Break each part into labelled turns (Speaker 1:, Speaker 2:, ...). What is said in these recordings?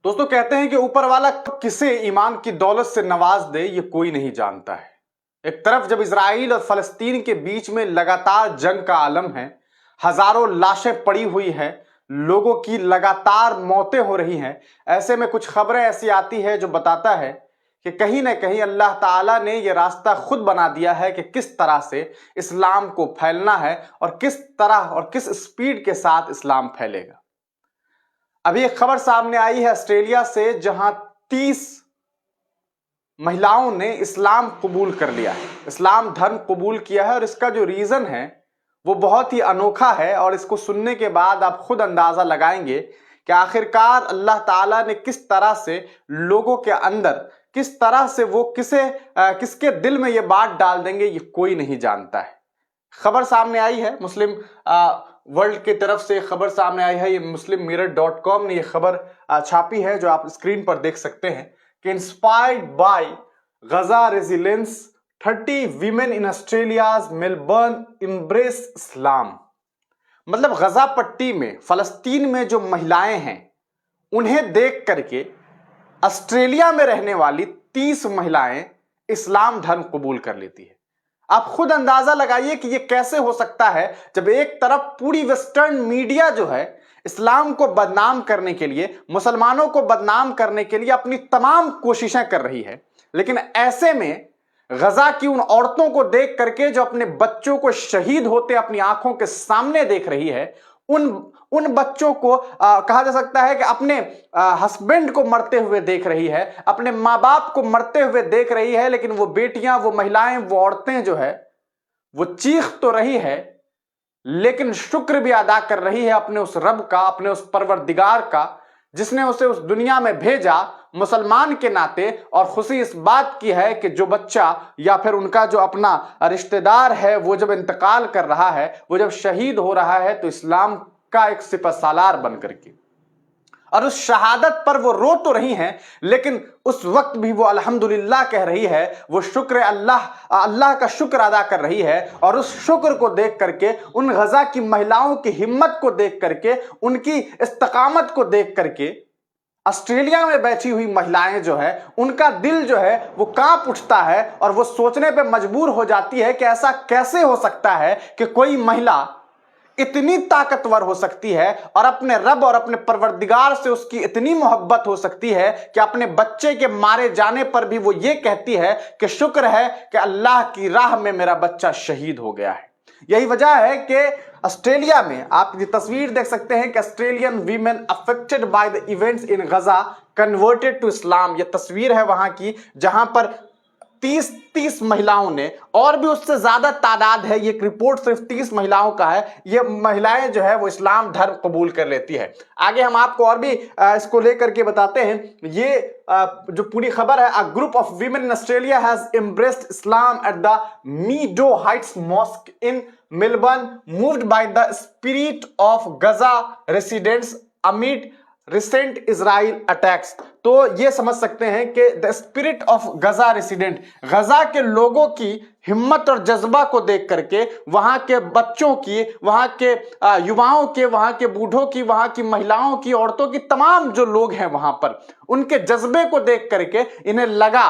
Speaker 1: दोस्तों कहते हैं कि ऊपर वाला किसे ईमान की दौलत से नवाज दे ये कोई नहीं जानता है। एक तरफ जब इजराइल और फलस्तीन के बीच में लगातार जंग का आलम है, हजारों लाशें पड़ी हुई हैं, लोगों की लगातार मौतें हो रही हैं, ऐसे में कुछ खबरें ऐसी आती है जो बताता है कि कहीं ना कहीं अल्लाह ताला ने यह रास्ता खुद बना दिया है कि किस तरह से इस्लाम को फैलना है और किस तरह और किस स्पीड के साथ इस्लाम फैलेगा। अभी एक खबर सामने आई है ऑस्ट्रेलिया से, जहां 30 महिलाओं ने इस्लाम कबूल कर लिया है, इस्लाम धर्म कबूल किया है। और इसका जो रीजन है वो बहुत ही अनोखा है और इसको सुनने के बाद आप खुद अंदाजा लगाएंगे कि आखिरकार अल्लाह ताला ने किस तरह से लोगों के अंदर, किस तरह से वो किसके दिल में ये बात डाल देंगे ये कोई नहीं जानता है। खबर सामने आई है, मुस्लिम वर्ल्ड की तरफ से खबर सामने आई है। ये muslimmirror.com ने ये खबर छापी है जो आप स्क्रीन पर देख सकते हैं कि inspired by Gaza resilience 30 women in Australia's Melbourne embrace Islam. मतलब गजा पट्टी में, फलस्तीन में जो महिलाएं हैं उन्हें देख करके ऑस्ट्रेलिया में रहने वाली 30 महिलाएं इस्लाम धर्म कबूल कर लेती है। आप खुद अंदाजा लगाइए कि यह कैसे हो सकता है जब एक तरफ पूरी वेस्टर्न मीडिया जो है इस्लाम को बदनाम करने के लिए, मुसलमानों को बदनाम करने के लिए अपनी तमाम कोशिशें कर रही है, लेकिन ऐसे में गजा की उन औरतों को देख करके जो अपने बच्चों को शहीद होते अपनी आंखों के सामने देख रही है, उन बच्चों को कहा जा सकता है कि अपने हस्बैंड को मरते हुए देख रही है, अपने माँ बाप को मरते हुए देख रही है, लेकिन वो बेटियां, वो महिलाएं, वो औरतें जो है वो चीख तो रही है लेकिन शुक्र भी अदा कर रही है अपने उस रब का, अपने उस परवरदिगार का जिसने उसे उस दुनिया में भेजा मुसलमान के नाते। और खुशी इस बात की है कि जो बच्चा या फिर उनका जो अपना रिश्तेदार है वो जब इंतकाल कर रहा है, वो जब शहीद हो रहा है तो इस्लाम का एक सिपहसालार बन करके, और उस शहादत पर वो रो तो रही हैं लेकिन उस वक्त भी वो अल्हम्दुलिल्लाह कह रही है, वो शुक्र अल्लाह का शुक्र अदा कर रही है। और उस शुक्र को देख करके, उन गजा की महिलाओं की हिम्मत को देख करके, उनकी इस्तकामत को देख करके ऑस्ट्रेलिया में बैठी हुई महिलाएं जो है उनका दिल जो है वो कांप उठता है और वो सोचने पे मजबूर हो जाती है कि ऐसा कैसे हो सकता है कि कोई महिला इतनी ताकतवर हो सकती है और अपने रब और अपने परवरदिगार से उसकी इतनी मोहब्बत हो सकती है कि अपने बच्चे के मारे जाने पर भी वो ये कहती है कि शुक्र है कि अल्लाह की राह में मेरा बच्चा शहीद हो गया है। यही वजह है कि ऑस्ट्रेलिया में आप ये तस्वीर देख सकते हैं कि Australian women affected by the events in Gaza converted to Islam. ये तस्वीर है वहां की जहां पर 30 महिलाओं ने, और भी उससे ज्यादा तादाद है, ये रिपोर्ट सिर्फ 30 महिलाओं का है, ये महिलाएं जो है वो इस्लाम धर्म कबूल कर लेती है। आगे हम आपको और भी इसको लेकर के बताते हैं। ये जो पूरी खबर है, a group of women in Australia has embraced Islam at the Meadow Heights mosque in Melbourne, moved by the spirit of Gaza residents amid recent Israel attacks. तो ये समझ सकते हैं कि the spirit of Gaza resident, Gaza के लोगों की हिम्मत और जज्बा को देख करके, वहां के बच्चों की, वहां के युवाओं के, वहां के बूढ़ों की, वहां की महिलाओं की, औरतों की, तमाम जो लोग हैं वहां पर, उनके जज्बे को देख करके इन्हें लगा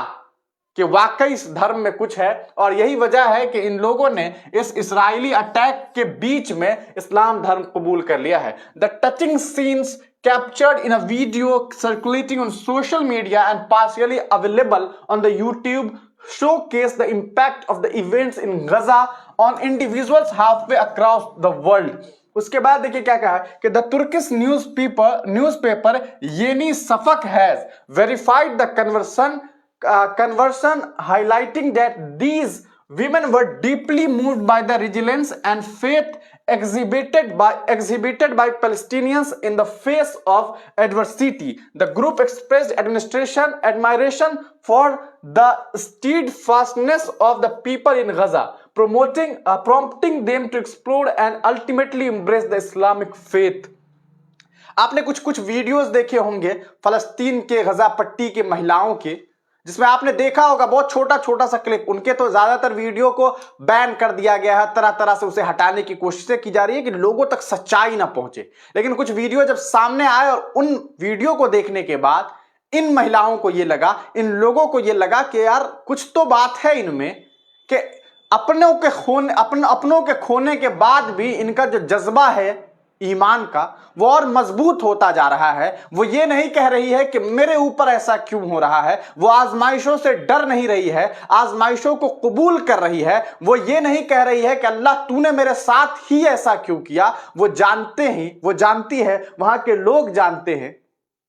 Speaker 1: कि वाकई इस धर्म में कुछ है। और यही वजह है कि इन लोगों ने इस इस्राएली अटैक के बीच में इस्लाम धर्म कबूल कर लिया है। The touching scenes captured in a video circulating on social media and partially available on the YouTube showcase the impact of the events in Gaza on individuals halfway across the world। उसके बाद देखिए क्या कहा कि the Turkish newspaper Yeni Safak has verified the conversion highlighting that these women were deeply moved by the resilience and faith exhibited by Palestinians in the face of adversity. The group expressed admiration for the steadfastness of the people in Gaza, prompting them to explore and ultimately embrace the Islamic faith। आपने कुछ videos देखे होंगे फलस्तीन के गजा पट्टी के महिलाओं के, जिसमें आपने देखा होगा बहुत छोटा छोटा सा क्लिप, उनके तो ज्यादातर वीडियो को बैन कर दिया गया है, तरह तरह से उसे हटाने की कोशिशें की जा रही है कि लोगों तक सच्चाई ना पहुंचे। लेकिन कुछ वीडियो जब सामने आए और उन वीडियो को देखने के बाद इन महिलाओं को ये लगा, इन लोगों को ये लगा कि यार कुछ तो बात है इनमें, कि अपनों के खोने के बाद भी इनका जो जज्बा है ईमान का वो और मजबूत होता जा रहा है। वो ये नहीं कह रही है कि मेरे ऊपर ऐसा क्यों हो रहा है, वो आजमाइशों से डर नहीं रही है, आजमाइशों को कबूल कर रही है। वो ये नहीं कह रही है कि अल्लाह तूने मेरे साथ ही ऐसा क्यों किया। वो जानती है, वहां के लोग जानते हैं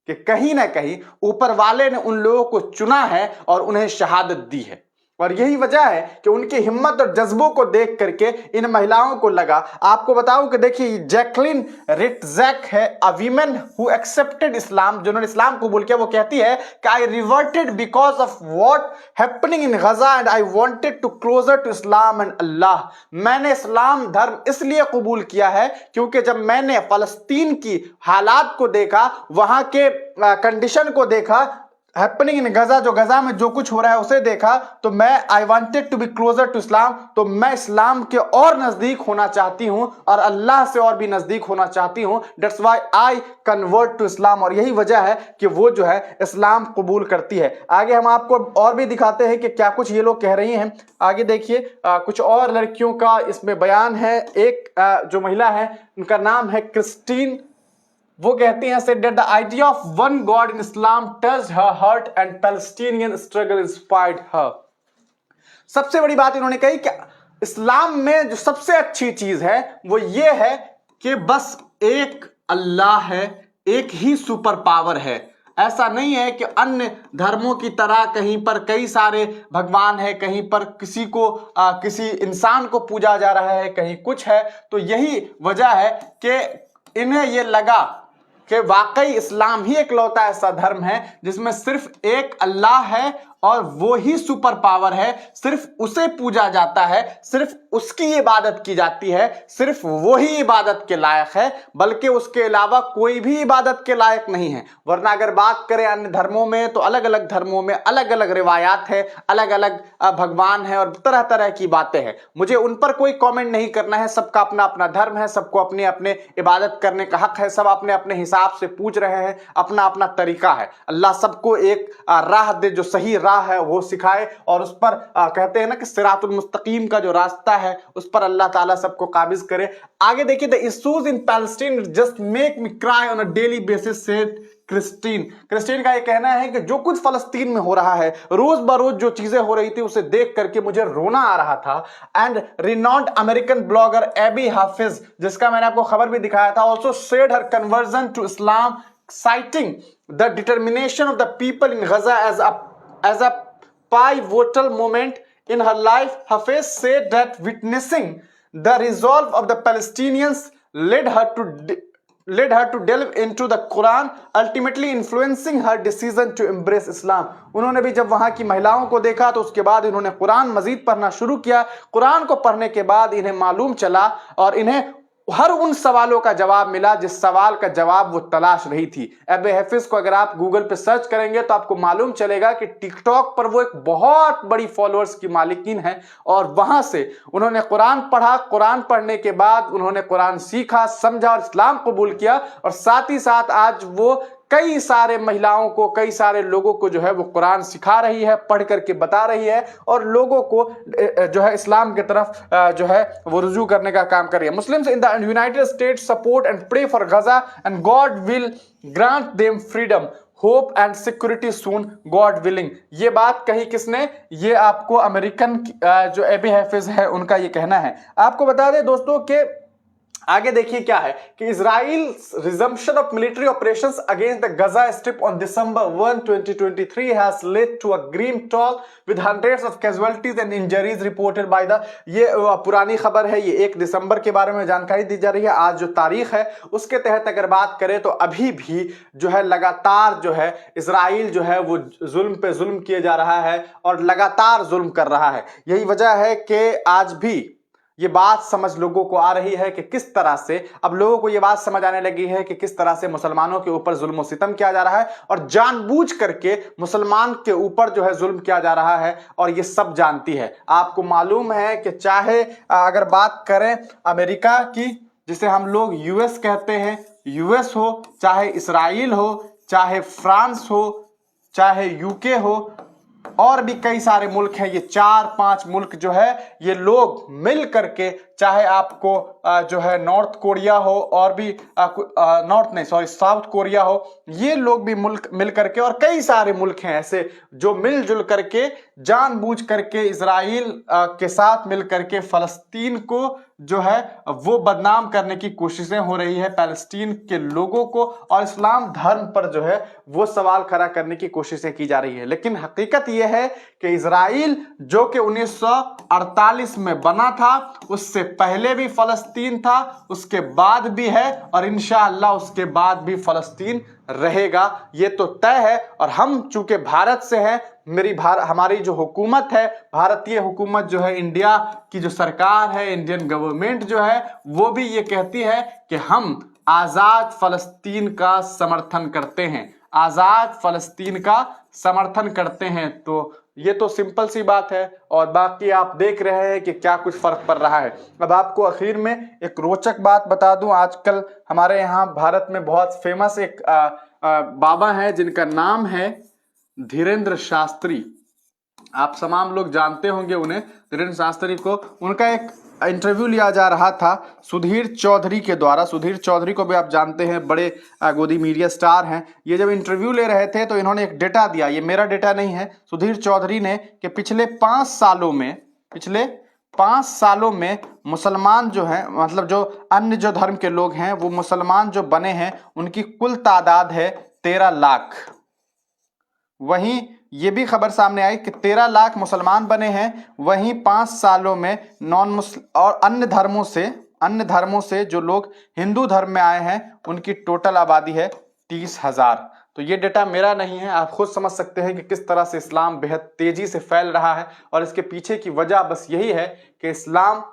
Speaker 1: कि कहीं ना कहीं ऊपर वाले ने उन लोगों को चुना है और उन्हें शहादत दी है। और यही वजह है कि उनकी हिम्मत और जज्बों को देख करके इन महिलाओं को लगा। आपको बताऊं कि देखिए जैकलिन रिटजैक है, a woman who accepted Islam, जिन्होंने इस्लाम कबूल किया, वो कहती है कि I reverted because of what happening in Gaza and I wanted to closer to Islam and Allah. मैंने इस्लाम धर्म इसलिए कबूल किया है क्योंकि जब मैंने फलस्तीन की हालात को देखा, वहां के कंडीशन को देखा, हैपनिंग इन गजा, जो गजा में जो कुछ हो रहा है उसे देखा, तो मैं I wanted to be closer to Islam, तो मैं इस्लाम के और नजदीक होना चाहती हूं और अल्लाह से और भी नजदीक होना चाहती हूं। That's why I convert to Islam. और यही वजह है कि वो जो है इस्लाम कबूल करती है। आगे हम आपको और भी दिखाते हैं कि क्या कुछ ये लोग कह रही हैं। आगे देखिए कुछ और लड़कियों का इसमें बयान है। एक जो महिला है उनका नाम है क्रिस्टीन, वो कहती हैं said that the idea of one God in Islam touched her heart and Palestinian struggle inspired her। सबसे बड़ी बात इन्होंने कही कि इस्लाम में जो सबसे अच्छी चीज है वो ये है कि बस एक अल्लाह है, एक ही सुपर पावर है। ऐसा नहीं है कि अन्य धर्मों की तरह कहीं पर कई सारे भगवान है, कहीं पर किसी इंसान को पूजा जा रहा है, कहीं कुछ है। तो यही वजह है कि इन्हें ये लगा कि वाकई इस्लाम ही इकलौता ऐसा धर्म है जिसमें सिर्फ एक अल्लाह है और वो ही सुपर पावर है, सिर्फ उसे पूजा जाता है, सिर्फ उसकी इबादत की जाती है, सिर्फ वो ही इबादत के लायक है, बल्कि उसके अलावा कोई भी इबादत के लायक नहीं है। वरना अगर बात करें अन्य धर्मों में तो अलग अलग धर्मों में अलग अलग रिवायात है, अलग अलग भगवान है और तरह तरह की बातें हैं। मुझे उन पर कोई कमेंट नहीं करना है। सबका अपना अपना धर्म है, सबको अपने अपने इबादत करने का हक है, सब अपने अपने हिसाब से पूछ रहे हैं, अपना अपना तरीका है। अल्लाह सबको एक राह दे, जो सही राह है वो सिखाए और उस पर कहते हैं ना कि सिरातुल मुस्तकीम का जो रास्ता है उस पर अल्लाह ताला सबको काबिज करे। आगे देखिए, the issues in Palestine just make me cry on a daily basis said Christine का ये कहना है कि जो कुछ फलस्तीन में हो रहा है, रोज बरोज जो चीजें हो रही थी उसे देख करके मुझे रोना आ रहा था। And renowned American blogger Abby Hafiz, जिसका मैंने आपको खबर भी दिखाया था, also shared her conversion to Islam citing the determination of the people in Gaza as a pivotal moment in her life. Hafez said that witnessing the resolve of the Palestinians led her to delve into the Quran, ultimately influencing her decision to embrace Islam. उन्होंने भी जब वहां की महिलाओं को देखा तो उसके बाद इन्होंने कुरान मजीद पढ़ना शुरू किया। कुरान को पढ़ने के बाद इन्हें मालूम चला और इन्हें हर उन सवालों का जवाब मिला जिस सवाल का जवाब वो तलाश रही थी। एबी हाफिज को अगर आप गूगल पे सर्च करेंगे तो आपको मालूम चलेगा कि टिकटॉक पर वो एक बहुत बड़ी फॉलोअर्स की मालिकीन है और वहां से उन्होंने कुरान पढ़ा। कुरान पढ़ने के बाद उन्होंने कुरान सीखा, समझा और इस्लाम कबूल किया। और साथ ही साथ आज वो कई सारे महिलाओं को, कई सारे लोगों को जो है वो कुरान सिखा रही है, पढ़ करके बता रही है और लोगों को जो है इस्लाम की तरफ जो है वो रुजू करने का काम कर रही है। Muslims in the United States support and pray for Gaza and God will grant them freedom, hope and security soon, God willing. ये बात कही किसने? ये आपको अमेरिकन जो एबी हाफिज है उनका ये कहना है। आपको बता दें दोस्तों के आगे देखिए क्या है कि Israel resumption of military operations against the Gaza strip on December 1, 2023 has led to a grim toll with hundreds of casualties and injuries reported by the, ये पुरानी खबर है, ये 1 दिसंबर के बारे में जानकारी दी जा रही है। आज जो तारीख है उसके तहत अगर बात करें तो अभी भी जो है लगातार जो है इजराइल जो है वो जुल्म पे जुल्म किए जा रहा है और लगातार जुल्म कर रहा है। यही वजह है कि आज भी ये बात समझ लोगों को आ रही है कि किस तरह से अब लोगों को ये बात समझ आने लगी है कि किस तरह से मुसलमानों के ऊपर जुल्म और सितम किया जा रहा है और जानबूझ करके मुसलमान के ऊपर जो है जुल्म किया जा रहा है, और ये सब जानती है। आपको मालूम है कि चाहे अगर बात करें अमेरिका की, जिसे हम लोग यूएस कहते हैं, यूएस हो, चाहे इसराइल हो, चाहे फ्रांस हो, चाहे यूके हो, और भी कई सारे मुल्क हैं, ये 4-5 मुल्क जो है ये लोग मिल करके, चाहे आपको जो है नॉर्थ कोरिया हो और भी साउथ कोरिया हो, ये लोग भी मुल्क मिल करके, और कई सारे मुल्क हैं ऐसे जो मिलजुल करके जानबूझ करके इजराइल के साथ मिल करके फलस्तीन को जो है वो बदनाम करने की कोशिशें हो रही है, पैलेस्टीन के लोगों को और इस्लाम धर्म पर जो है वो सवाल खड़ा करने की कोशिशें की जा रही है। लेकिन हकीकत यह है कि इजराइल जो कि 1948 में बना था, उससे पहले भी फलस्तीन था, उसके बाद भी है, और इंशाअल्लाह उसके बाद भी फलस्तीन रहेगा, ये तो तय है। और हम चूंकि भारत से हैं, हमारी जो हुकूमत है, भारतीय हुकूमत जो है, इंडिया की जो सरकार है, इंडियन गवर्नमेंट जो है, वो भी ये कहती है कि हम आजाद फलस्तीन का समर्थन करते हैं, आजाद फलस्तीन का समर्थन करते हैं। तो ये तो सिंपल सी बात है, और बाकी आप देख रहे हैं कि क्या कुछ फर्क पड़ रहा है। अब आपको आखिर में एक रोचक बात बता दूं, आजकल हमारे यहाँ भारत में बहुत फेमस एक बाबा है जिनका नाम है धीरेन्द्र शास्त्री। आप तमाम लोग जानते होंगे उन्हें, धीरेन्द्र शास्त्री को। उनका एक इंटरव्यू लिया जा रहा था सुधीर चौधरी के द्वारा। सुधीर चौधरी को भी आप जानते हैं, बड़े गोदी मीडिया स्टार हैं। ये जब इंटरव्यू ले रहे थे तो इन्होंने एक डेटा दिया, ये मेरा डेटा नहीं है, सुधीर चौधरी ने, कि पिछले 5 सालों में मुसलमान जो हैं, मतलब जो अन्य जो धर्म के लोग हैं, वो मुसलमान जो बने हैं उनकी कुल तादाद है 13 लाख। वहीं ये भी खबर सामने आई कि 13 लाख मुसलमान बने हैं, वहीं 5 सालों में नॉन मुस्लिम और अन्य धर्मों से जो लोग हिंदू धर्म में आए हैं उनकी टोटल आबादी है 30,000। तो ये डेटा मेरा नहीं है, आप खुद समझ सकते हैं कि किस तरह से इस्लाम बेहद तेजी से फैल रहा है, और इसके पीछे की वजह बस यही है कि इस्लाम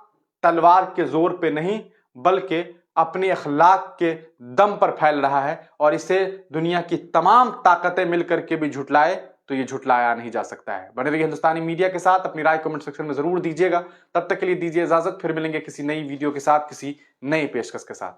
Speaker 1: तलवार के जोर पे नहीं बल्कि अपनी अखलाक के दम पर फैल रहा है, और इसे दुनिया की तमाम ताकतें मिलकर के भी झुटलाए तो ये झुटलाया नहीं जा सकता है। बने रहिए हिंदुस्तानी मीडिया के साथ, अपनी राय कमेंट सेक्शन में जरूर दीजिएगा। तब तक के लिए दीजिए इजाजत, फिर मिलेंगे किसी नई वीडियो के साथ, किसी नई पेशकश के साथ।